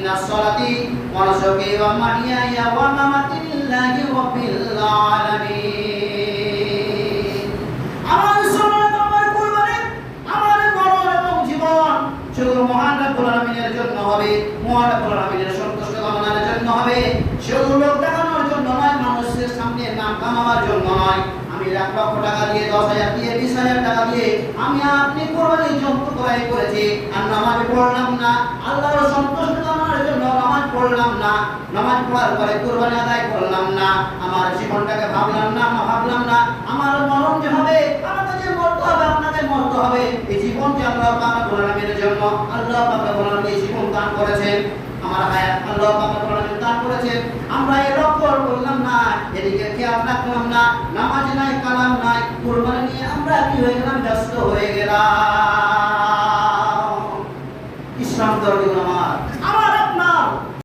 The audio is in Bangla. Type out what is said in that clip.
الصلاة ونسكي ومحياي ومماتي لله رب العالمين আমার সালাত আমার কুরবানি আমার মরণ এবং জীবন শুধু মহান রব্বুল আলামিনের জন্য হবে, মহান রব্বুল আলামিনের সন্তুষ্ট কামনার জন্য হবে, শুধু লোক দেখানোর জন্য নয়, মানুষের সামনে নাম কামাবার জন্য নয়। আমি 1 লক্ষ টাকা দিয়ে 10,000 দিয়ে 20,000 টাকা দিয়ে আমি আপনি কোরবানির জন্তু ক্রয় করেছি আর নামাজ পড়লাম না, আল্লাহর সন্তুষ্ট কামনার জন্য নামাজ পড়লাম না, নামাজ পড়ার পরে কোরবানি আদায় করলাম না, আমার জীবনটাকে ভাবলাম না, আমার মরণ যে হবে, আমাকে যে মরতে হবে, আপনাকে মরতে হবে, এই জীবন যে আল্লাহ পাক রব্বুল আলামিনের জন্য আল্লাহ পাক রব্বুল আলামিন এই জীবন দান করেছেন, আমার হায়াত আল্লাহ পাক রব্বুল আলামিন দান করেছেন। আমরা এই লক্ষ্য করলাম না, এদিকে খেয়াল রাখলাম না, নামাজ নাই, কালাম নাই, কুরবানি নিয়ে আমরা কি হয়ে গেলাম, ব্যস্ত হয়ে গেলাম।